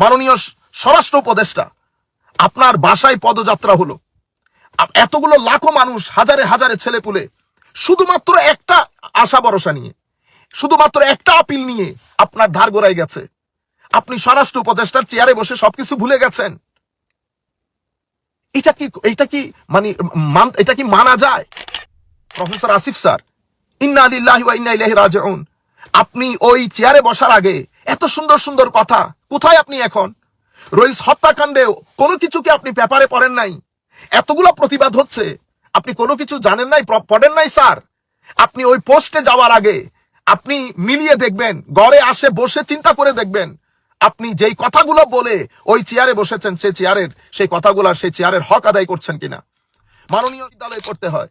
মাননীয় স্বরাষ্ট্র উপদেষ্টা, আপনার বাসায় পদযাত্রা হলো, এতগুলো লাখো মানুষ, হাজারে হাজারে ছেলেপুলে, শুধুমাত্র একটা আশা ভরসা নিয়ে, শুধুমাত্র একটা আপিল নিয়ে আপনার ধার গোড়ায় গেছে। আপনি স্বরাষ্ট্র উপদেষ্টার চেয়ারে বসে সবকিছু ভুলে গেছেন। এটা কি মানা যায়? প্রফেসর আসিফ স্যার, ইন্না লিল্লাহি ওয়া ইন্না ইলাইহি রাজিউন, আপনি ওই চেয়ারে বসার আগে এত সুন্দর সুন্দর কথা, কোথায় আপনি এখন? রইস হত্যাকাণ্ডে কোনো কিছু কি আপনি পেপারে পড়েন নাই? এতগুলো প্রতিবাদ হচ্ছে, আপনি কোনো কিছু জানেন নাই, পড়েন নাই স্যার? আপনি ওই পোস্টে যাওয়ার আগে আপনি মিলিয়ে দেখবেন, ঘরে আসে বসে চিন্তা করে দেখবেন, আপনি যেই কথাগুলো বলে ওই চেয়ারে বসেছেন, সেই কথাগুলো, সেই চেয়ারের হক আদায় করছেন কিনা। মাননীয় বিদ্যালয়ে পড়তে হয়,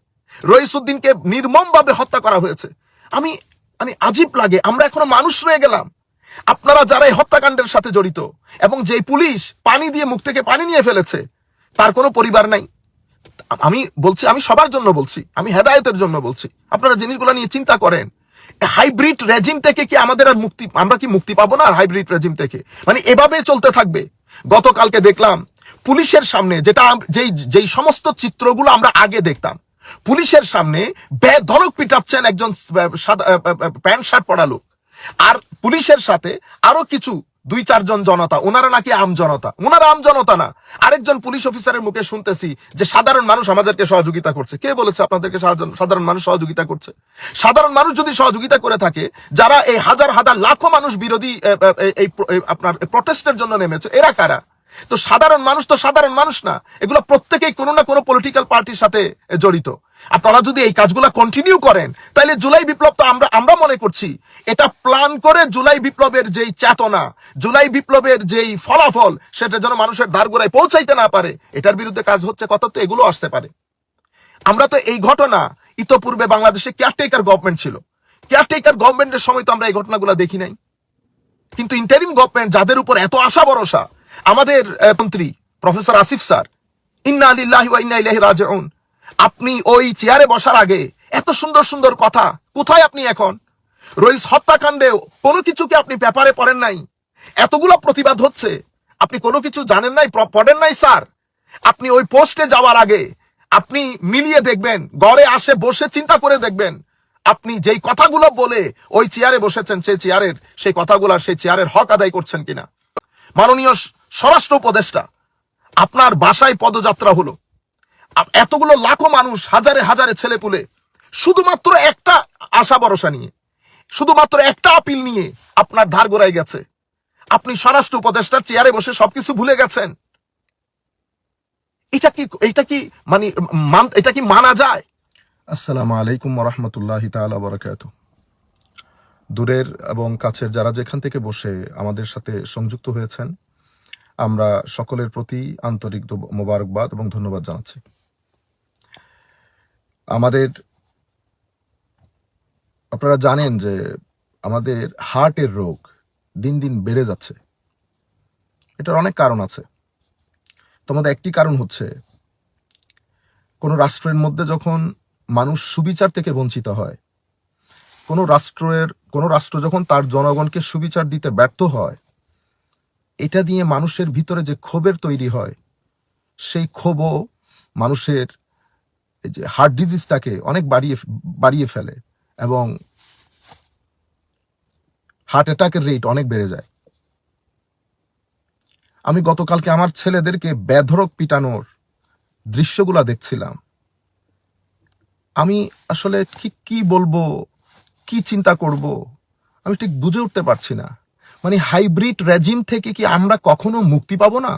রইসউদ্দিনকে নির্মমভাবে হত্যা করা হয়েছে। আমি আজীব লাগে, আমরা এখনো মানুষ রয়ে গেলাম। আপনারা যারা এই হত্যাকাণ্ডের সাথে জড়িত, এবং যেই পুলিশ পানি দিয়ে মুখ থেকে পানি নিয়ে ফেলেছে, তার কোনো পরিবার নাই। আমি বলছি, আমি সবার জন্য বলছি, আমি হেদায়েতের জন্য বলছি, আপনারা জিনিসগুলো নিয়ে চিন্তা করেন। হাইব্রিড রেজিম থেকে কি আমাদের আর আমরা কি মুক্তি পাবো না? হাইব্রিড রেজিম থেকে এভাবে চলতে থাকবে। গতকালকে দেখলাম পুলিশের সামনে, যেই সমস্ত চিত্রগুলো আমরা আগে দেখতাম, পুলিশের সামনে বেধড়ক পিটাচ্ছেন একজন প্যান্ট শার্ট পরা লোক, আর পুলিশের সাথে আরো কিছু 2-4 জন জনতা, ওনারা নাকি আম জনতা। ওনারা আম জনতা না। আরেকজন পুলিশ অফিসারের মুখে শুনতেছি যে সাধারণ মানুষ আমাদেরকে সহযোগিতা করছে। কে বলেছে আপনাদেরকে সাধারণ মানুষ সহযোগিতা করছে? সাধারণ মানুষ যদি সহযোগিতা করে থাকে, যারা এই হাজার হাজার লাখো মানুষ বিরোধী আপনার প্রটেস্টের জন্য নেমেছে, এরা কারা? তো সাধারণ মানুষ তো সাধারণ মানুষ না, এগুলো প্রত্যেকেই কোনো না কোনো পলিটিক্যাল পার্টির সাথে জড়িত। আপনারা যদি এই কাজগুলো কন্টিনিউ করেন, তাহলে জুলাই বিপ্লব তো আমরা মনে করছি এটা প্ল্যান করে, জুলাই বিপ্লবের যেই চেতনা, জুলাই বিপ্লবের যেই ফলাফল, সেটা যেন মানুষের ধারগোড়ায় পৌঁছাইতে না পারে, এটার বিরুদ্ধে কাজ হচ্ছে। কত তো এগুলো আসতে পারে। আমরা তো এই ঘটনা, ইতোপূর্বে বাংলাদেশে কেয়ারটেকার গভর্নমেন্ট ছিল, কেয়ারটেকার গভর্নমেন্টের সময় তো আমরা এই ঘটনাগুলো দেখি নাই। কিন্তু ইন্টারিম গভর্নমেন্ট, যাদের উপর এত আশা ভরসা, আমাদের মন্ত্রী প্রফেসর আসিফ স্যার, ইন্না লিল্লাহি ওয়া ইন্না ইলাইহি রাজিউন, আপনি ওই চেয়ারে বসার আগে এত সুন্দর সুন্দর কথা, কোথায় আপনি এখন? রইস হত্যাকাণ্ডে কোনো কিছু কি আপনি পেপারে পড়েন নাই? এতগুলো প্রতিবাদ হচ্ছে, আপনি কোনো কিছু জানেন নাই, পড়েন নাই স্যার? আপনি ওই পোস্টে যাওয়ার আগে আপনি মিলিয়ে দেখবেন, ঘরে আসে বসে চিন্তা করে দেখবেন, আপনি যেই কথাগুলো বলে ওই চেয়ারে বসেছেন, সেই কথাগুলো, সেই চেয়ারের হক আদায় করছেন কিনা। মাননীয় স্বরাষ্ট্র উপদেষ্টা, আপনার বাসায় পদযাত্রা হলো, এতগুলো লাখো মানুষ, হাজারে হাজারে ছেলেপুলে, শুধুমাত্র একটা আশা ভরসা নিয়ে, শুধুমাত্র একটা আপিল নিয়ে আপনার ধার গোড়ায় গেছে। আপনি স্বরাষ্ট্র উপদেষ্টার চেয়ারে বসে সবকিছু ভুলে গেছেন। এটা কি মানা যায়? আসসালামু আলাইকুম ওয়া রাহমাতুল্লাহি তাআলা ওয়া বারাকাতুহু। দূরের এবং কাছের যারা যেখান থেকে বসে আমাদের সাথে সংযুক্ত হয়েছেন, আমরা সকলের প্রতি আন্তরিক মোবারকবাদ এবং ধন্যবাদ জানাচ্ছি। আপনারা জানেন যে আমাদের হার্টের রোগ দিন দিন বেড়ে যাচ্ছে। এটার অনেক কারণ আছে। তোমাদের একটি কারণ হচ্ছে, কোনো রাষ্ট্রের মধ্যে যখন মানুষ সুবিচার থেকে বঞ্চিত হয়, কোনো রাষ্ট্র যখন তার জনগণকে সুবিচার দিতে ব্যর্থ হয়, এটা দিয়ে মানুষের ভিতরে যে ক্ষোভের তৈরি হয়, সেই ক্ষোভও মানুষের এই যে হার্ট ডিজিজটাকে অনেক বাড়িয়ে ফেলে, এবং হার্ট অ্যাটাকের রেট অনেক বেড়ে যায়। আমি গতকালকে আমার ছেলেদেরকে বেধড়ক পিটানোর দৃশ্যগুলা দেখছিলাম। আমি আসলে কি বলবো, কি চিন্তা করব, আমি ঠিক বুঝে উঠতে পারছি না। হাইব্রিড রেজিম থেকে কি আমরা কখনো মুক্তি পাবো না?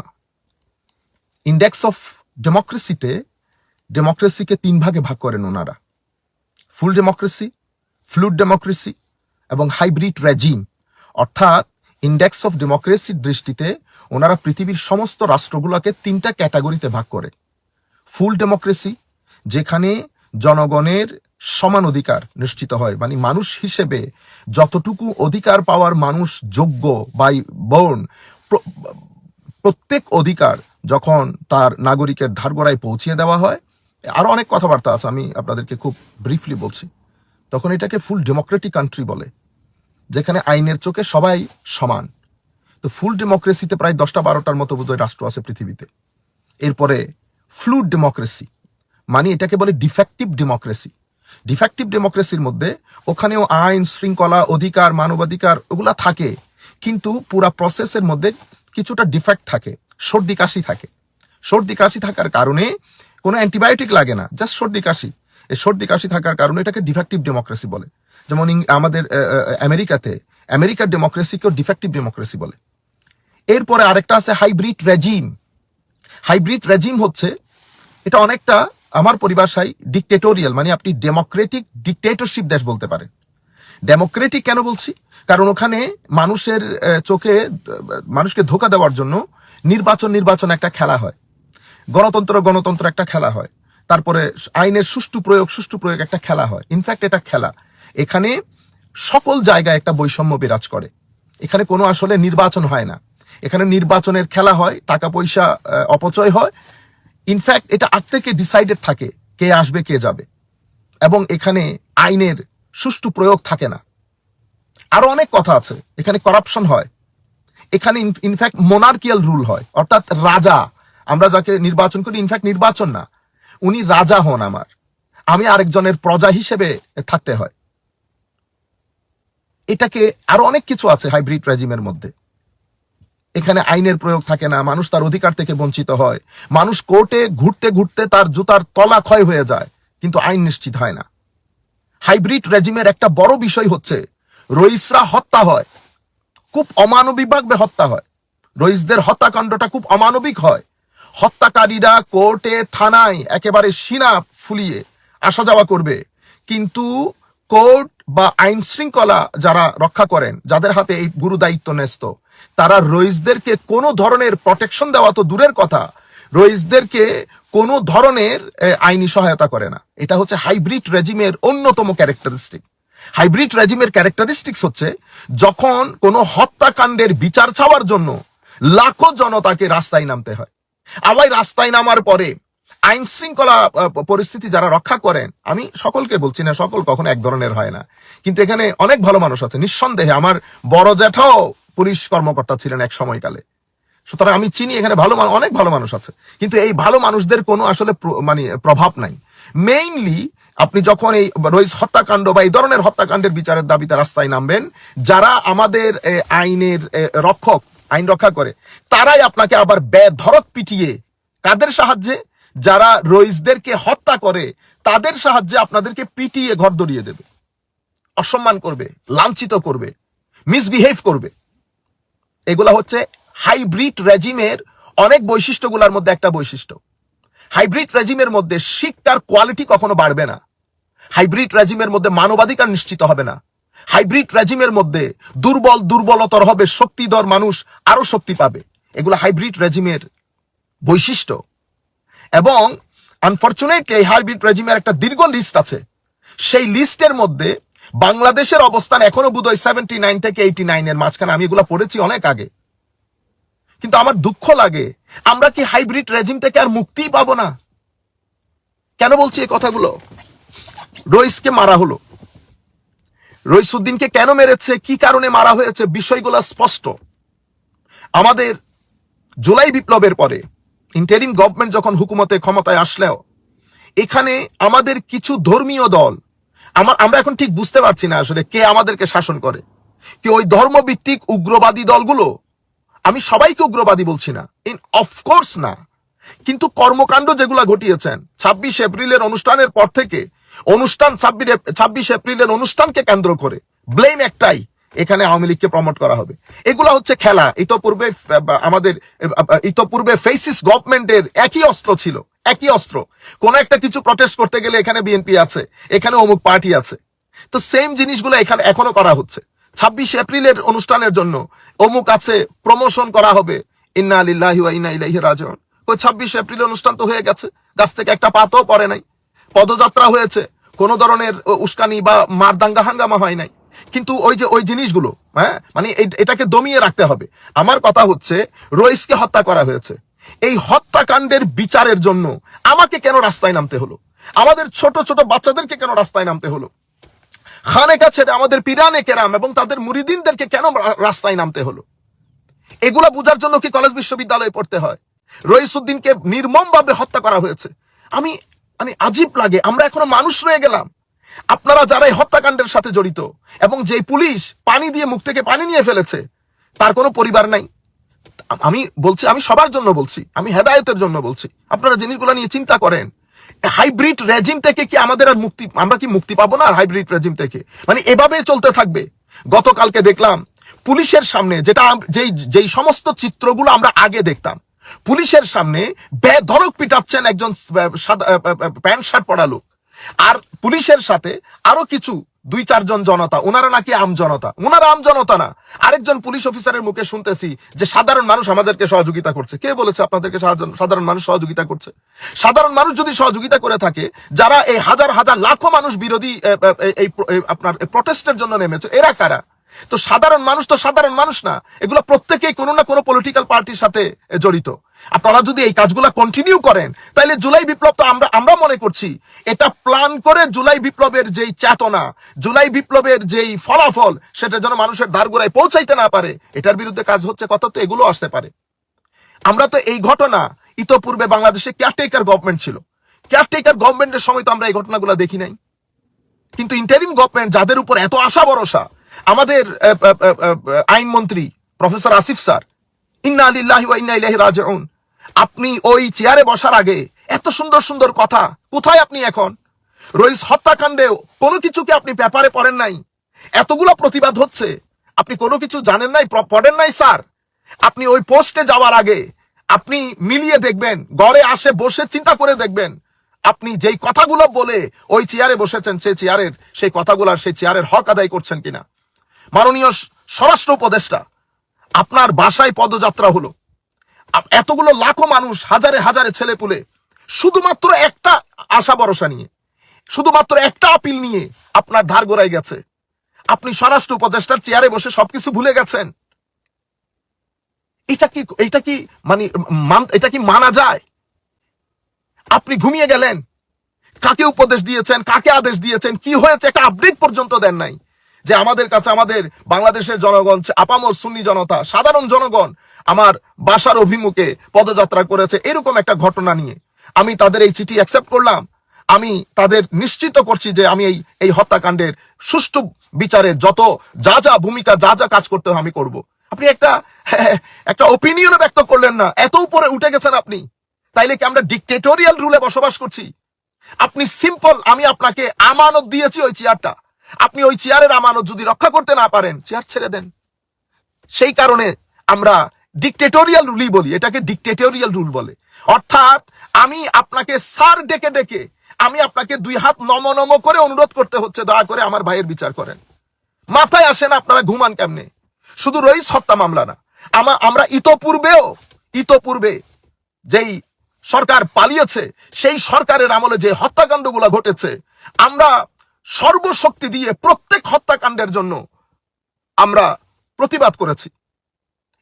ইন্ডেক্স অফ ডেমোক্রেসিকে 3 ভাগে ভাগ করেন ওনারা: ফুল ডেমোক্রেসি, ফ্লুইড ডেমোক্রেসি এবং হাইব্রিড রেজিম। অর্থাৎ ইন্ডেক্স অফ ডেমোক্রেসির দৃষ্টিতে ওনারা পৃথিবীর সমস্ত রাষ্ট্রগুলোকে 3টা ক্যাটাগরিতে ভাগ করে। ফুল ডেমোক্রেসি, যেখানে জনগণের সমান অধিকার নিশ্চিত হয়, মানুষ হিসেবে যতটুকু অধিকার পাওয়ার মানুষ যোগ্য বাই বর্ন, প্রত্যেক অধিকার যখন তার নাগরিকের ধারগোড়ায় পৌঁছিয়ে দেওয়া হয়, আরো অনেক কথাবার্তা আছে, আমি আপনাদেরকে খুব ব্রিফলি বলছি, তখন এটাকে ফুল ডেমোক্রেটিক কান্ট্রি বলে, যেখানে আইনের চোখে সবাই সমান। তো ফুল ডেমোক্রেসিতে প্রায় 10-12টার মতো বোধহয় রাষ্ট্র আছে পৃথিবীতে। এরপরে ফ্লুইড ডেমোক্রেসি, মানে এটাকে বলে ডিফেক্টিভ ডেমোক্রেসি। ডিফেক্টিভ ডেমোক্রেসির মধ্যে ওখানেও আইন শৃঙ্খলা অধিকার মানবাধিকার ওগুলা থাকে, কিন্তু পুরা প্রসেসের মধ্যে কিছুটা ডিফেক্ট থাকে, সর্দি কাশি থাকে। সর্দি কাশি থাকার কারণে কোনো অ্যান্টিবায়োটিক লাগে না, জাস্ট সর্দি কাশি। এই সর্দি কাশি থাকার কারণে এটাকে ডিফেক্টিভ ডেমোক্রেসি বলে। যেমন আমাদের আমেরিকার ডেমোক্রেসিকেও ডিফেক্টিভ ডেমোক্রেসি বলে। এরপরে আরেকটা আছে হাইব্রিড রেজিম। হাইব্রিড রেজিম হচ্ছে, এটা অনেকটা আমার পরিভাষায় ডিকটেটোরিয়াল, মানে আপনি ডেমোক্রেটিক ডিকটেটরশিপ দেশ বলতে পারেন। ডেমোক্রেটিক কেন বলছি? কারণ ওখানে মানুষের চোখে মানুষকে ধোকা দেওয়ার জন্য নির্বাচন একটা খেলা হয়, গণতন্ত্র একটা খেলা হয়, তারপরে আইনের সুষ্ঠু প্রয়োগ একটা খেলা হয়। ইনফ্যাক্ট এটা খেলা, এখানে সকল জায়গায় একটা বৈষম্য বিরাজ করে। এখানে কোনো আসলে নির্বাচন হয় না, এখানে নির্বাচনের খেলা হয়, টাকা পয়সা অপচয় হয়। ইনফ্যাক্ট এটা আগ থেকে ডিসাইডেড থাকে কে আসবে কে যাবে, এবং এখানে আইনের সুষ্ঠু প্রয়োগ থাকে না। আরো অনেক কথা আছে, এখানে করাপশন হয়, এখানে ইনফ্যাক্ট মোনার্কিয়াল রুল হয়, অর্থাৎ রাজা, আমরা যাকে নির্বাচন করি ইনফ্যাক্ট নির্বাচন না, উনি রাজা হন, আমি আরেকজনের প্রজা হিসেবে থাকতে হয়। এটাকে আরো অনেক কিছু আছে হাইব্রিড রেজিমের মধ্যে। এখানে আইনের প্রয়োগ থাকে না, মানুষ তার অধিকার থেকে বঞ্চিত হয়, মানুষ কোর্টে ঘুরতে ঘুরতে তার জুতার তলা ক্ষয় হয়ে যায়, কিন্তু আইন নিশ্চিত হয় না। হাইব্রিড রেজিমের একটা বড় বিষয় হচ্ছে রইসরা হত্যা হয়, খুব অমানবিকভাবে হত্যা হয়। রইসদের হত্যাকাণ্ডটা খুব অমানবিক হয়। হত্যাকারীরা কোর্টে থানায় একেবারে সিনা ফুলিয়ে আসা যাওয়া করবে, কিন্তু কোর্ট বা আইন শৃঙ্খলা যারা রক্ষা করেন, যাদের হাতে এই গুরু দায়িত্ব ন্যস্ত, তারা রইসদেরকে কোনো ধরনের প্রটেকশন দেওয়া তো দূরের কথা, রইসদেরকে কোনো ধরনের আইনি সহায়তা করে না। এটা হচ্ছে হাইব্রিড রেজিমের অন্যতম ক্যারেক্টারিস্টিক। হাইব্রিড রেজিমের ক্যারেক্টারিস্টিক্স হচ্ছে যখন কোনো হত্যাকাণ্ডের বিচার চাওয়ার জন্য লাখো জনতাকে রাস্তায় নামতে হয়, আবার রাস্তায় নামার পরে আইন শৃঙ্খলা পরিস্থিতি যারা রক্ষা করেন, আমি সকলকে বলছি না, সকল কখনো এক ধরনের হয় না, কিন্তু এখানে অনেক ভালো মানুষ আছে নিঃসন্দেহে। আমার বড় জ্যাঠাও পুলিশ কর্মকর্তা ছিলেন এক সময়কালে, সুতরাং আমি চিনি এখানে অনেক ভালো মানুষ আছে, কিন্তু এই ভালো মানুষদের কোনো আসলে মানে প্রভাব নাই। মেইনলি আপনি যখন এই রইস হত্যাকাণ্ড বা এই ধরনের হত্যাকাণ্ডের বিচারের দাবিতে রাস্তায় নামবেন, যারা আমাদের আইনের রক্ষক, আইন রক্ষা করে, তারাই আপনাকে আবার বেধড়ক পিটিয়ে, কাদের সাহায্যে? যারা রইসদেরকে হত্যা করে তাদের সাহায্যে আপনাদেরকে পিটিয়ে ঘর দড়িয়ে দেবে, অসম্মান করবে, লাঞ্ছিত করবে, মিসবিহেভ করবে। এগুলা হচ্ছে হাইব্রিড রেজিমের অনেক বৈশিষ্ট্যগুলোর মধ্যে একটা বৈশিষ্ট্য। হাইব্রিড রেজিমের মধ্যে শিক্ষার কোয়ালিটি কখনো বাড়বে না, হাইব্রিড রেজিমের মধ্যে মানবাধিকার নিশ্চিত হবে না, হাইব্রিড রেজিমের মধ্যে দুর্বলতর হবে, শক্তিধর মানুষ আরো শক্তি পাবে। এগুলো হাইব্রিড রেজিমের বৈশিষ্ট্য। এবং আনফরচুনেটলি এই হাইব্রিড রেজিমের একটা দীর্ঘ লিস্ট আছে। সেই লিস্টের মধ্যে বাংলাদেশের অবস্থান এখনো বোধহয় 79 থেকে 89 এর মাঝখানে। আমি এগুলো পড়েছি অনেক আগে, কিন্তু আমার দুঃখ লাগে আমরা কি হাইব্রিড রেজিম থেকে আর মুক্তি পাবো না? কেন বলছি এই কথাগুলো? রইসকে মারা হলো, রইসুদ্দিনকে কেন মেরেছে, কি কারণে মারা হয়েছে, বিষয়গুলো স্পষ্ট। আমাদের জুলাই বিপ্লবের পরে ইন্টারিম গভর্নমেন্ট যখন হুকুমতে ক্ষমতায় আসলেও এখানে আমাদের কিছু ধর্মীয় দল, আমরা এখন ঠিক বুঝতে পারছি না আসলে কে আমাদেরকে শাসন করে, কি ওই ধর্মভিত্তিক উগ্রবাদী দলগুলো? আমি সবাইকে উগ্রবাদী বলছি না, অফকোর্স না, কিন্তু কর্মকাণ্ড যেগুলা ঘটিয়েছেন 26 এপ্রিলের অনুষ্ঠানের পর থেকে, 26 এপ্রিলের অনুষ্ঠানকে কেন্দ্র করে ব্লেম একটাই, এখানে আওয়ামী লীগকে প্রমোট করা হবে। এগুলা হচ্ছে খেলা। ইতোপূর্বে ফেসিস্ট গভর্নমেন্টের একই অস্ত্র ছিল, একই অস্ত্র। কোন একটা কিছু প্রটেস্ট করতে গেলে এখানে বিএনপি আছে, এখানে অমুক পার্টি আছে, তো সেম জিনিসগুলো এখানে এখনো করা হচ্ছে। 26 এপ্রিলের অনুষ্ঠানের জন্য অমুক আছে, প্রমোশন করা হবে, ইন্না লিল্লাহি ওয়া ইন্না ইলাইহি রাজিউন। ওই 26 এপ্রিল অনুষ্ঠান তো হয়ে গেছে, গাছ থেকে একটা পাতাও পড়ে নাই, পদযাত্রা হয়েছে, কোন ধরনের উস্কানি বা মারদাঙ্গা হাঙ্গামা হয় নাই, কিন্তু ওই জিনিসগুলো, মানে এটাকে দমিয়ে রাখতে হবে। আমার কথা হচ্ছে রইসকে হত্যা করা হয়েছে, এই হত্যাকাণ্ডের বিচারের জন্য আমাকে কেন রাস্তায় নামতে হলো? আমাদের ছোট ছোট বাচ্চাদেরকে কেন রাস্তায় নামতে হলো? খানেকা ছেড়ে আমাদের পিরানে কেরাম এবং তাদের মুরিদিনদেরকে কেন রাস্তায় নামতে হলো? এগুলা বোঝার জন্য কি কলেজ বিশ্ববিদ্যালয়ে পড়তে হয়? রইসুদ্দিনকে নির্মমভাবে হত্যা করা হয়েছে। আমি মানে আজীব লাগে, আমরা এখনো মানুষ রয়ে গেলাম। আপনারা যারা এই হত্যাকাণ্ডের সাথে জড়িত, এবং যেই পুলিশ পানি দিয়ে মুখ থেকে পানি নিয়ে ফেলেছে, তার কোনো পরিবার নাই। আমি বলছি, আমি সবার জন্য বলছি, আমি হেদায়েতের জন্য বলছি, আপনারা জিনিসগুলো নিয়ে চিন্তা করেন। হাইব্রিড রেজিম থেকে কি আমাদের আর মুক্তি, আমরা কি মুক্তি পাবো না হাইব্রিড রেজিম থেকে? মানে এভাবে চলতে থাকবে। গতকালকে দেখলাম পুলিশের সামনে, যেটা যেই সমস্ত চিত্রগুলো আমরা আগে দেখতাম, পুলিশের সামনে বেধড়ক পিটাচ্ছেন একজন প্যান্ট শার্ট পরা লোক, আর পুলিশের সাথে আরো কিছু 2-4 জন জনতা, ওনারা নাকি আম জনতা। ওনারা আম জনতা না। আরেকজন পুলিশ অফিসারের মুখে শুনতেছি যে সাধারণ মানুষ আমাদেরকে সহযোগিতা করছে। কে বলেছে আপনাদেরকে সাধারণ মানুষ সহযোগিতা করছে? সাধারণ মানুষ যদি সহযোগিতা করে থাকে, যারা এই হাজার হাজার লাখো মানুষ বিরোধী এই আপনার প্রটেস্টের জন্য নেমেছে, এরা কারা? তো সাধারণ মানুষ তো সাধারণ মানুষ না, এগুলো প্রত্যেকেই কোনো না কোনো পলিটিক্যাল পার্টির সাথে জড়িত। আপনারা যদি এই কাজগুলো কন্টিনিউ করেন, তাহলে জুলাই বিপ্লব তো আমরা মনে করছি এটা প্ল্যান করে জুলাই বিপ্লবের যেই চেতনা, জুলাই বিপ্লবের যেই ফলাফল, সেটা যেন মানুষের দ্বারগোড়ায় পৌঁছাইতে না পারে, এটার বিরুদ্ধে কাজ হচ্ছে। কথা তো এগুলো আসতে পারে। আমরা তো এই ঘটনা ইতোপূর্বে বাংলাদেশে কেয়ারটেকার গভর্নমেন্ট ছিল, কেয়ারটেকার গভর্নমেন্টের সময় তো আমরা এই ঘটনাগুলো দেখি নাই। কিন্তু ইন্টারিম গভর্নমেন্ট, যাদের উপর এত আশা ভরসা, আমাদের আইনমন্ত্রী প্রফেসর আসিফ স্যার, ইন্না লিল্লাহি ওয়া ইন্না ইলাইহি রাজিউন, আপনি ওই চেয়ারে বসার আগে এত সুন্দর সুন্দর কথা, কোথায় আপনি এখন? রইস হত্যাকাণ্ডেও কোনো কিছুকে আপনি পেপারে পড়েন নাই। এতগুলো প্রতিবাদ হচ্ছে, আপনি কোনো কিছু জানেন নাই, পড়েন নাই স্যার। আপনি ওই পোস্টে যাওয়ার আগে আপনি মিলিয়ে দেখবেন, ঘরে আসে বসে চিন্তা করে দেখবেন, আপনি যেই কথাগুলো বলে ওই চেয়ারে বসেছেন, সেই কথাগুলো, সেই চেয়ারের হক আদায় করছেন কিনা। মাননীয় স্বরাষ্ট্র উপদেষ্টা, আপনার বাসায় পদযাত্রা হলো, এতগুলো লাখো মানুষ, হাজারে হাজারে ছেলেপুলে, শুধুমাত্র একটা আশা ভরসা নিয়ে, শুধুমাত্র একটা আপিল নিয়ে আপনার ধার গোড়ায় গেছে। আপনি স্বরাষ্ট্র উপদেষ্টার চেয়ারে বসে সবকিছু ভুলে গেছেন। এটা কি মানা যায়? আপনি ঘুমিয়ে গেলেন। কাকে উপদেশ দিয়েছেন, কাকে আদেশ দিয়েছেন, কি হয়েছে, একটা আপডেট পর্যন্ত দেন নাই। যে আমাদের কাছে, আমাদের বাংলাদেশের জনগণ, আপামর সুন্নি জনতা, সাধারণ জনগণ আমার বাসার অভিমুখে পদযাত্রা করেছে, এরকম একটা ঘটনা নিয়ে আমি তাদের এই চিঠি অ্যাকসেপ্ট করলাম। আমি তাদের নিশ্চিত করছি যে আমি এই হত্যাকাণ্ডের সুষ্ঠু বিচারে যত যা ভূমিকা, যা কাজ করতে হয় আমি করব। আপনি একটা ওপিনিয়নও ব্যক্ত করলেন না, এত উপরে উঠে গেছেন আপনি। তাইলে কি আমরা ডিক্টেটোরিয়াল রুলে বসবাস করছি? আপনি সিম্পল, আমি আপনাকে আমানত দিয়েছি ওই চেয়ারটা, আপনি ওই চেয়ারের আমানত যদি রক্ষা করতে না পারেন, চেয়ার ছেড়ে দেন। সেই কারণে আমরা ডিক্টেটোরিয়াল রুলই বলি, এটাকে ডিক্টেটোরিয়াল রুল বলে। অর্থাৎ আমি আপনাকে স্যার ডেকে ডেকে, আমি আপনাকে 2 হাত নম করে অনুরোধ করতে হচ্ছে, দয়া করে আমার ভাইয়ের বিচার করেন। মাথায় আসে না আপনারা ঘুমান কেমনে? শুধু রইস হত্যা মামলা না, আমরা ইতোপূর্বে যেই সরকার পালিয়েছে, সেই সরকারের আমলে যে হত্যাকাণ্ডগুলো ঘটেছে, আমরা সর্বশক্তি দিয়ে প্রত্যেক হত্যাকাণ্ডের জন্য আমরা প্রতিবাদ করেছি।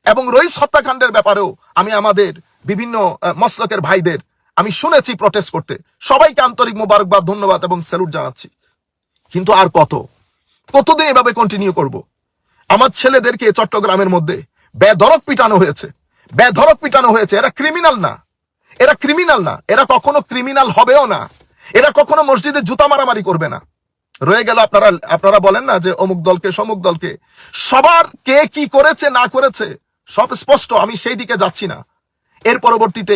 এবং রইস হত্যাকাণ্ডের ব্যাপারেও আমি আমাদের বিভিন্ন মসলকের ভাইদের আমি শুনেছি প্রটেস্ট করতে। সবাইকে আন্তরিক মোবারকবাদ, ধন্যবাদ এবং স্যালুট জানাচ্ছি। কিন্তু আর কতদিন এভাবে কন্টিনিউ করব? আমার ছেলেদেরকে চট্টগ্রামের মধ্যে বেধড়ক পিটানো হয়েছে। এরা ক্রিমিনাল না, এরা কখনো ক্রিমিনাল হবেও না। এরা কখনো মসজিদে জুতা মারামারি করবে না। রয়ে গেল আপনারা বলেন না যে অমুক দলকে সমুক দলকে, সবার কে কি করেছে না করেছে সব স্পষ্ট, আমি সেই দিকে যাচ্ছি না। এর পরবর্তীতে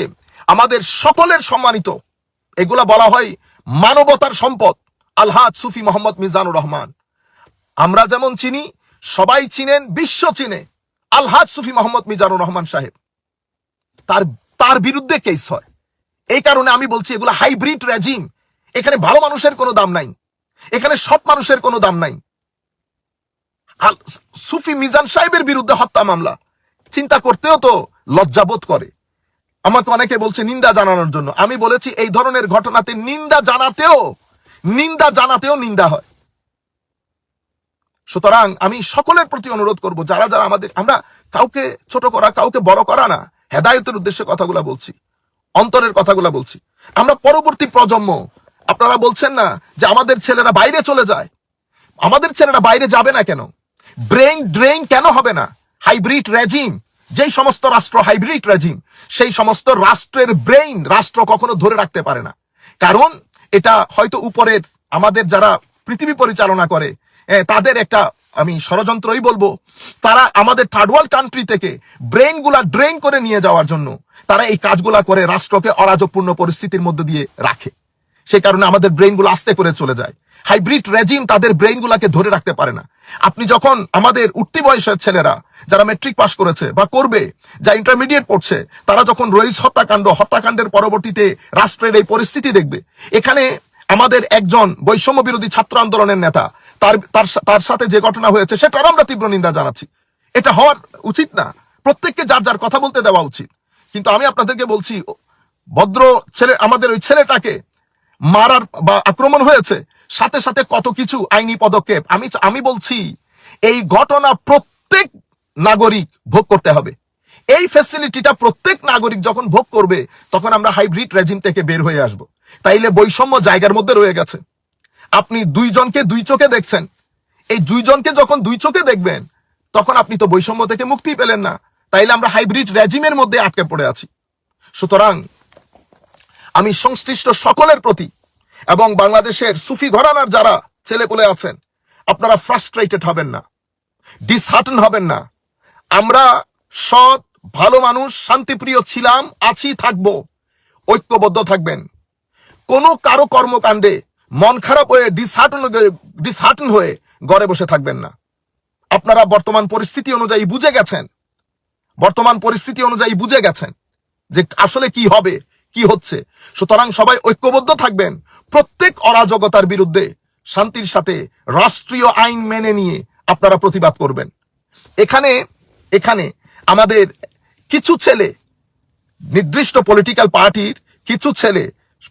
আমাদের সকলের সম্মানিত, এগুলা বলা হয় মানবতার সম্পদ, আলহাজ সুফি মোহাম্মদ মিজানুর রহমান। আমরা যেমন চিনি, সবাই চিনেন, বিশ্ব চিনে আলহাজ সুফি মোহাম্মদ মিজানুর রহমান সাহেব। তার বিরুদ্ধে কেস হয়। এই কারণে আমি বলছি এগুলা হাইব্রিড রেজিম। এখানে ভালো মানুষের কোনো দাম নাই, এখানে সৎ মানুষের কোনো দাম নাই। সুফি মিজান সাহেবের বিরুদ্ধে হত্যা মামলা, চিন্তা করতেও তো লজ্জাবোধ করে। আমাকে অনেকে বলছে নিন্দা জানানোর জন্য। আমি বলেছি এই ধরনের ঘটনাতে নিন্দা জানাতেও নিন্দা হয়। সুতরাং আমি সকলের প্রতি অনুরোধ করব, যারা আমরা কাউকে ছোট করা, কাউকে বড় করা না, হেদায়েতের উদ্দেশ্যে কথাগুলা বলছি, অন্তরের কথাগুলা বলছি। আমরা পরবর্তী প্রজন্ম, আপনারা বলছেন না যে আমাদের ছেলেরা বাইরে চলে যায়, আমাদের ছেলেরা বাইরে যাবে না কেন? ব্রেইন ড্রেইন কেন হবে না? হাইব্রিড রেজিম যেই সমস্ত রাষ্ট্র হাইব্রিড রেজিম, সেই সমস্ত রাষ্ট্রের ব্রেইন রাষ্ট্র কখনো ধরে রাখতে পারে না। কারণ এটা হয়তো উপরের আমাদের যারা পৃথিবী পরিচালনা করে তাদের একটা, আমি ষড়যন্ত্রই বলবো, তারা আমাদের থার্ড ওয়ার্ল্ড কান্ট্রি থেকে ব্রেইন গুলা ড্রেন করে নিয়ে যাওয়ার জন্য তারা এই কাজগুলা করে রাষ্ট্রকে অরাজকপূর্ণ পরিস্থিতির মধ্যে দিয়ে রাখে। সেই কারণে আমাদের ব্রেইন গুলো আস্তে করে চলে যায়। হাইব্রিড রেজিম তাদের ব্রেইন গুলাকে ধরে রাখতে পারে না। আপনি যখন আমাদের উঠতি বয়সের ছেলেরা যারা মেট্রিক পাস করেছে বা করবে, যা ইন্টারমিডিয়েট পড়ছে, তারা যখন রইস হত্যাকাণ্ডের পরবর্তীতে রাষ্ট্রের এই পরিস্থিতি দেখবে, এখানে আমাদের একজন বৈষম্য বিরোধী ছাত্র আন্দোলনের নেতা, তার সাথে যে ঘটনা হয়েছে সেটার আমরা তীব্র নিন্দা জানাচ্ছি। এটা হওয়ার উচিত না, প্রত্যেককে যার যার কথা বলতে দেওয়া উচিত। কিন্তু আমি আপনাদেরকে বলছি, ভদ্র ছেলে, আমাদের ওই ছেলেটাকে মারার বা আক্রমণ হয়েছে, সাথে সাথে কত কিছু আইনি পদক্ষেপ। আমি বলছি এই ঘটনা প্রত্যেক নাগরিক ভোগ করতে হবে। এই ফ্যাসিলিটিটা প্রত্যেক নাগরিক যখন ভোগ করবে, তখন আমরা হাইব্রিড রেজিম থেকে বের হয়ে আসব। তাইলে বৈষম্য জায়গার মধ্যে রয়ে গেছে। আপনি দুইজনকে দুই চোখে দেখছেন, এই দুইজনকে যখন দুই চোখে দেখবেন, তখন আপনি তো বৈষম্য থেকে মুক্তি পেলেন না। তাইলে আমরা হাইব্রিড রেজিমের মধ্যে আটকে পড়ে আছি। সুতরাং আমি সংশ্লিষ্ট সকলের প্রতি এবং বাংলাদেশের সুফি ঘরানার যারা ছেলেপুলে আছেন, আপনারা ফ্রাস্ট্রেটেড হবেন না, ডিসহার্টন হবেন না। আমরা সৎ ভালো মানুষ, শান্তিপ্রিয় ছিলাম, আছি, থাকবো। ঐক্যবদ্ধ থাকবেন। কোনো কারো কর্মকাণ্ডে মন খারাপ হয়ে ডিসহার্টন হয়ে ঘরে বসে থাকবেন না। আপনারা বর্তমান পরিস্থিতি অনুযায়ী বুঝে গেছেন যে আসলে কি হবে, কি হচ্ছে। সুতরাং সবাই ঐক্যবদ্ধ থাকবেন। প্রত্যেক অরাজকতার বিরুদ্ধে শান্তির সাথে রাষ্ট্রীয় আইন মেনে নিয়ে আপনারা প্রতিবাদ করবেন। এখানে আমাদের কিছু ছেলে, নির্দিষ্ট পলিটিক্যাল পার্টির কিছু ছেলে,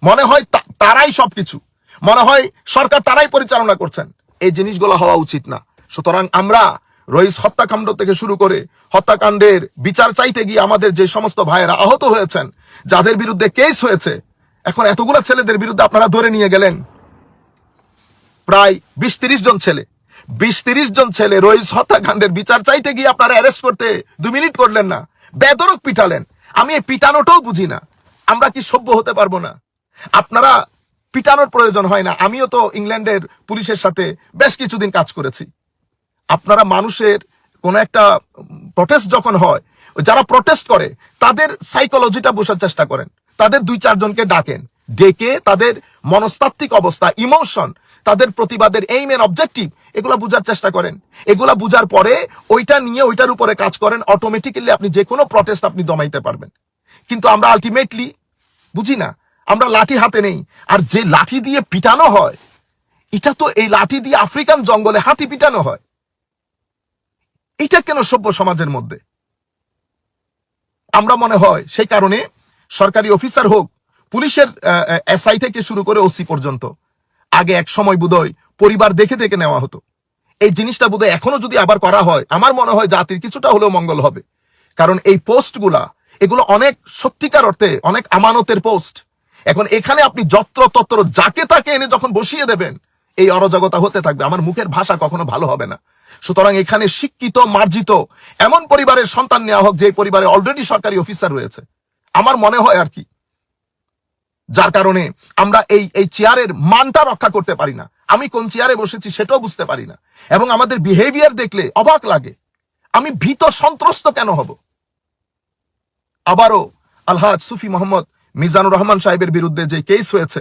মনে হয় তারাই সবকিছু, মনে হয় সরকার তারাই পরিচালনা করছেন। এই জিনিসগুলো হওয়া উচিত না। সুতরাং আমরা রইস হত্যাকাণ্ড থেকে শুরু করে হত্যাকাণ্ডের বিচার চাইতে গিয়ে আমাদের যে সমস্ত ভাইয়েরা আহত হয়েছেন, যাদের বিরুদ্ধে কেস হয়েছে, এখন এতগুলা ছেলেদের বিরুদ্ধে আপনারা ধরে নিয়ে গেলেন প্রায় 20-30 জন ছেলে রইস হত্যাকাণ্ডের বিচার চাইতে গিয়ে আপনারা অ্যারেস্ট করতে 2 মিনিট করলেন না, বেদরক পিটালেন। আমি এই পিটানোটাও বুঝি না। আমরা কি সভ্য হতে পারবো না? আপনারা পিটানোর প্রয়োজন হয় না। আমিও তো ইংল্যান্ডের পুলিশের সাথে বেশ কিছুদিন কাজ করেছি। আপনারা মানুষের কোন একটা প্রটেস্ট যখন হয়, যারা প্রটেস্ট করে তাদের সাইকোলজিটা বোঝার চেষ্টা করেন। তাদের 2-4 জনকে ডেকে তাদের মনস্তাত্ত্বিক অবস্থা, ইমোশন, তাদের প্রতিবাদের এইম এন্ড অবজেক্টিভ, এগুলা বোঝার চেষ্টা করেন। এগুলা বুঝার পরে ওইটা নিয়ে ওইটার উপরে কাজ করেন। অটোমেটিক্যালি আপনি যে কোনো প্রটেস্ট আপনি দমাইতে পারবেন। কিন্তু আমরা আলটিমেটলি বুঝি না, আমরা লাঠি হাতে নেই। আর যে লাঠি দিয়ে পিটানো হয়, এটা তো এই লাঠি দিয়ে আফ্রিকান জঙ্গলে হাতি পিটানো হয়। এটা কেন সভ্য সমাজের মধ্যে? আমরা মনে হয় সেই কারণে সরকারি অফিসার হোক, পুলিশের এসআই থেকে শুরু করে ওসি পর্যন্ত, আগে এক সময় বোধহয় পরিবার দেখে দেখে নেওয়া হতো। এই জিনিসটা বোধহয় এখনো যদি আবার করা হয়, আমার মনে হয় জাতির কিছুটা হলেও মঙ্গল হবে। কারণ এই পোস্টগুলা, এগুলো অনেক সত্যিকার অর্থে অনেক আমানতের পোস্ট। এখন এখানে আপনি যত্র যাকে তাকে এনে যখন বসিয়ে দেবেন, এই অরাজকতা হতে থাকবে। আমার মুখের ভাষা কখনো ভালো হবে না। সুতরাং এখানে শিক্ষিত, মার্জিত এমন পরিবারের সন্তান নেওয়া হোক যে পরিবারে অলরেডি সরকারি অফিসার রয়েছে, আমার মনে হয় আর কি। যার কারণে আমরা এই চেয়ারের মানটা রক্ষা করতে পারি না। আমি কোন চেয়ারে বসেছি সেটাও বুঝতে পারি না, এবং আমাদের বিহেভিয়ার দেখলে অবাক লাগে। আমি ভীত সন্ত্রস্ত কেন হব? আবারও আলহাজ সুফি মোহাম্মদ মিজানুর রহমান সাহেবের বিরুদ্ধে যে কেস হয়েছে,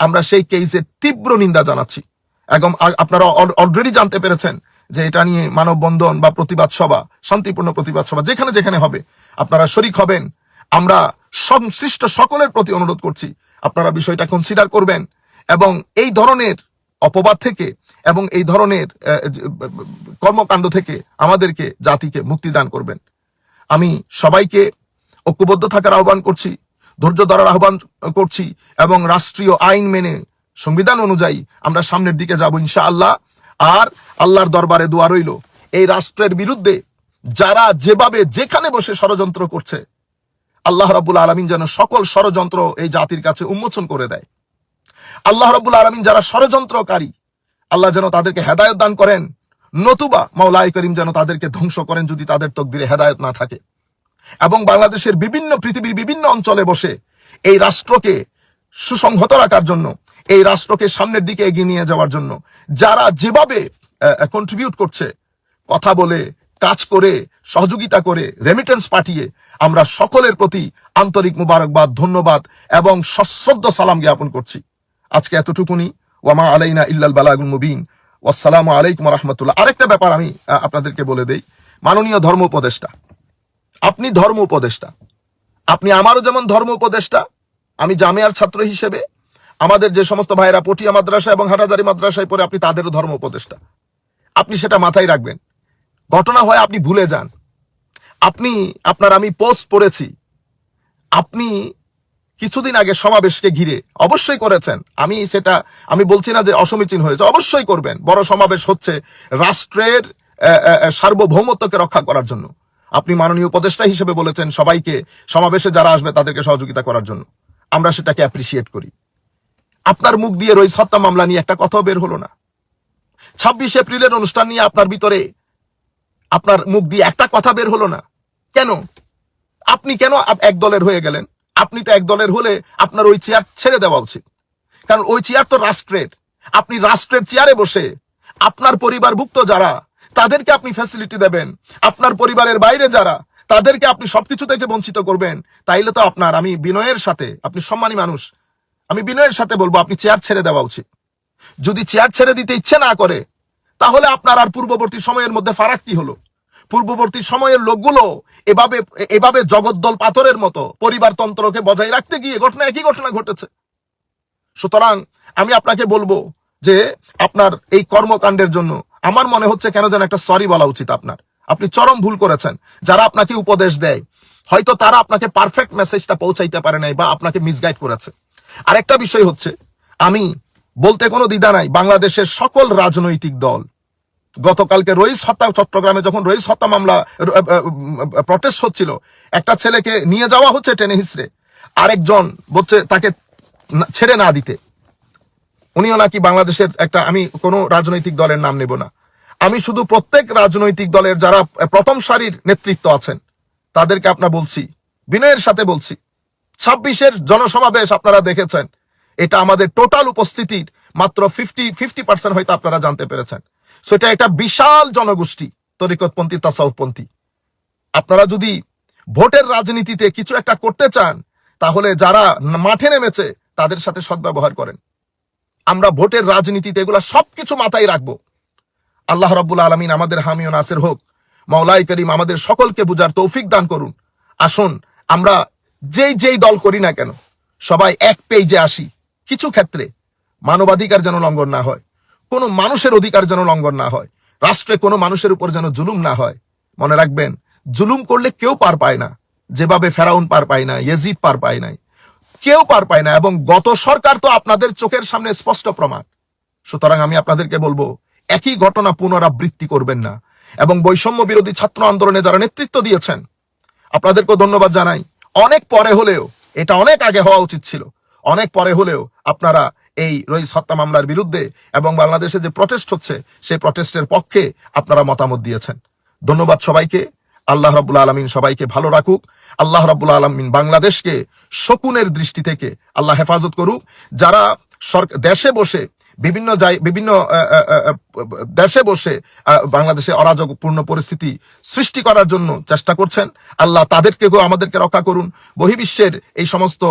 আমরা সেই কেসের তীব্র নিন্দা জানাচ্ছি। এবং আপনারা অলরেডি জানতে পেরেছেন যে এটা নিয়ে মানববন্ধন বা প্রতিবাদ সভা, শান্তিপূর্ণ প্রতিবাদ সভা যেখানে যেখানে হবে আপনারা শরিক হবেন। আমরা সংশ্লিষ্ট সকলের প্রতি অনুরোধ করছি, আপনারা বিষয়টা কনসিডার করবেন এবং এই ধরনের অপবাদ থেকে এবং এই ধরনের কর্মকাণ্ড থেকে আমাদেরকে, জাতিকে মুক্তি দান করবেন। আমি সবাইকে ঐক্যবদ্ধ থাকার আহ্বান করছি, ধৈর্য ধরার আহ্বান করছি, এবং রাষ্ট্রীয় আইন মেনে সংবিধান অনুযায়ী আমরা সামনের দিকে যাব ইনশাআল্লাহ। আর আল্লাহর দরবারে দোয়া রইল, এই রাষ্ট্রের বিরুদ্ধে যারা যেভাবে যেখানে বসে ষড়যন্ত্র করছে, আল্লাহ রাব্বুল আলামিন যেন সকল ষড়যন্ত্র এই জাতির কাছে উন্মোচন করে দেয়। আল্লাহ রাব্বুল আলামিন যারা ষড়যন্ত্রকারী, আল্লাহ যেন তাদেরকে হেদায়েত দান করেন, নতুবা মাওলাই করিম যেন তাদেরকে ধ্বংস করেন যদি তাদের তকদিরে হেদায়েত না থাকে। এবং বাংলাদেশের পৃথিবীর বিভিন্ন অঞ্চলে বসে এই রাষ্ট্রকে সুসংহত রাখার জন্য, এই রাষ্ট্রকে সামনের দিকে এগিয়ে নিয়ে যাওয়ার জন্য যারা যেভাবে কন্ট্রিবিউট করছে, কথা বলে, কাজ করে, সহযোগিতা করে, রেমিটেন্স পাঠিয়ে, আমরা সকলের প্রতি আন্তরিক মুবারকবাদ, ধন্যবাদ এবং সশ্রদ্ধ সালাম জ্ঞাপন করছি। আজকে এতটুকুনি। ওয়ামা আলাইনা ইল্লাল বালাগুল মুবিন। ওয়াসসালামু আলাইকুম ওয়া রাহমাতুল্লাহ। আরেকটা ব্যাপার আমি আপনাদেরকে বলে দেই, মাননীয় ধর্ম উপদেষ্টা, আপনি ধর্ম উপদেষ্টা, আপনি আমারও যেমন ধর্ম উপদেষ্টা, আমি জামিয়ার ছাত্র হিসেবে আমাদের যে সমস্ত ভাইরা পটিয়া মাদ্রাসা এবং হাটাজারি মাদ্রাসায় পড়ে, আপনি তাদেরও ধর্ম উপদেষ্টা। আপনি সেটা মাথায় রাখবেন। ঘটনা হয় আপনি ভুলে যান। আমি পোস্ট পড়েছি, আপনি কিছুদিন আগে সমাবেশকে ঘিরে অবশ্যই করেছেন, আমি বলছি না যে অসমীচীন হয়েছে, অবশ্যই করবেন। বড় সমাবেশ হচ্ছে রাষ্ট্রের সার্বভৌমত্বকে রক্ষা করার জন্য। আপনি মাননীয় উপদেষ্টা হিসেবে বলেছেন সবাইকে, সমাবেশে যারা আসবে তাদেরকে সহযোগিতা করার জন্য। আমরা সেটাকে অ্যাপ্রিসিয়েট করি। আপনার মুখ দিয়ে রইস হত্যা মামলা নিয়ে একটা কথাও বের হলো না। 26 এপ্রিলের অনুষ্ঠান নিয়ে আপনার মুখ দিয়ে একটা কথা বের হলো না। কেন? আপনি কেন এক দলের হয়ে গেলেন? আপনি তো এক দলের হলে আপনার ওই চেয়ার ছেড়ে দেওয়া উচিত, কারণ ওই চেয়ার তো রাষ্ট্রের। আপনি রাষ্ট্রের চেয়ারে বসে আপনার পরিবারভুক্ত যারা, তাদেরকে আপনি ফ্যাসিলিটি দেবেন, আপনার পরিবারের বাইরে যারা, তাদেরকে আপনি সবকিছু থেকে বঞ্চিত করবেন। তাইলে তো আমি বিনয়ের সাথে, আপনি সম্মানী মানুষ, আমি বিনয়ের সাথে বলবো আপনি চেয়ার ছেড়ে দেওয়া উচিত। যদি চেয়ার ছেড়ে দিতে ইচ্ছে না করে, তাহলে আপনার আর পূর্ববর্তী সময়ের মধ্যে ফারাক কি হলো? পূর্ববর্তী সময়ের লোকগুলো এভাবে জগদ্দল পাথরের মতো পরিবারতন্ত্রকে বজায় রাখতে গিয়ে একই ঘটনা ঘটেছে। সুতরাং আমি আপনাকে বলবো যে আপনার এই কর্মকাণ্ডের জন্য আমার মনে হচ্ছে কেন যেন একটা সরি বলা উচিত আপনার। আপনি চরম ভুল করেছেন। যারা আপনাকে উপদেশ দেয়, হয়তো তারা আপনাকে পারফেক্ট মেসেজটা পৌঁছাইতে পারে নাই বা আপনাকে মিসগাইড করেছে। আরেকটা বিষয় হচ্ছে, আমি বলতে কোনো দ্বিধা নাই, বাংলাদেশের সকল রাজনৈতিক দল গতকালকে চট্টগ্রামে যখন রইস হত্যা মামলা প্রটেস্ট হচ্ছিল, একটা ছেলেকে নিয়ে যাওয়া হচ্ছে টেনে হিসড়ে, আরেকজন বলছে তাকে ছেড়ে না দিতে। উনিও নাকি বাংলাদেশের আমি কোনো রাজনৈতিক দলের নাম নেব না, আমি শুধু প্রত্যেক রাজনৈতিক দলের যারা প্রথম সারির নেতৃত্ব আছেন তাদেরকে বলছি, বিনয়ের সাথে বলছি, 26-এর জনসমাবেশ আপনারা দেখেছেন, এটা আমাদের টোটাল উপস্থিতির মাত্র 50% হয়তো আপনারা জানতে পেরেছেন। সেটা একটা বিশাল জনগোষ্ঠী, তরিকতপন্থী, তাসাউফপন্থী। আপনারা যদি ভোটের রাজনীতিতে কিছু একটা করতে চান, তাহলে যারা মাঠে নেমেছে তাদের সাথে সদ্ব্যবহার করেন। আমরা ভোটের রাজনীতিতে এগুলা সবকিছু মাথায় রাখবো। আল্লাহ রাব্বুল আলামিন আমাদের হামি ও নাসির হোক। মাওলাই করিম আমাদের সকলকে বুঝার তৌফিক দান করুন। আসুন আমরা যেই দল করি না কেন, সবাই এক পেজে আসি। কিছু ক্ষেত্রে মানবাধিকার যেন লঙ্ঘন না হয়, কোনো মানুষের অধিকার যেন লঙ্ঘন না হয়, রাষ্ট্রে কোনো মানুষের উপর যেন জুলুম না হয়। মনে রাখবেন, জুলুম করলে কেউ পার পায় না। যেভাবে ফেরাউন পার পায় না, ইয়াজিদ পার পায় নাই, কেউ পার পায় না। এবং গত সরকার তো আপনাদের চোখের সামনে স্পষ্ট প্রমাণ। সুতরাং আমি আপনাদেরকে বলবো, একই ঘটনা পুনরাবৃত্তি করবেন না। এবং বৈষম্য বিরোধী ছাত্র আন্দোলনে যারা নেতৃত্ব দিয়েছেন, আপনাদেরকেও ধন্যবাদ জানাই। অনেক পরে হলেও, এটা অনেক আগে হওয়া উচিত ছিল, অনেক পরে হলেও আপনারা এই রইস হত্যা মামলার বিরুদ্ধে এবং বাংলাদেশে যে প্রটেস্ট হচ্ছে সেই প্রটেস্টের পক্ষে আপনারা মতামত দিয়েছেন। ধন্যবাদ সবাইকে। আল্লাহ রাব্বুল আলামিন সবাইকে ভালো রাখুক। আল্লাহ রাব্বুল আলামিন বাংলাদেশকে শকুনের দৃষ্টি থেকে আল্লাহ হেফাজত করুক। যারা দেশে বসে বিভিন্ন দেশে বসে বাংলাদেশে অরাজকপূর্ণ পরিস্থিতি সৃষ্টি করার জন্য চেষ্টা করছেন, আল্লাহ তাদেরকেও আমাদেরকে রক্ষা করুন। বহির্বিশ্বের এই সমস্ত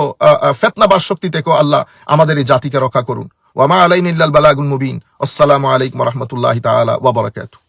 ফিতনাবাজ শক্তি থেকেও আল্লাহ আমাদের এই জাতিকে রক্ষা করুন। ওয়া মা আলাইনা ইল্লাল বালাগুল মুবিন। আসসালামু আলাইকুম ওয়া রাহমাতুল্লাহি তাআলা ওয়া বারাকাতুহু।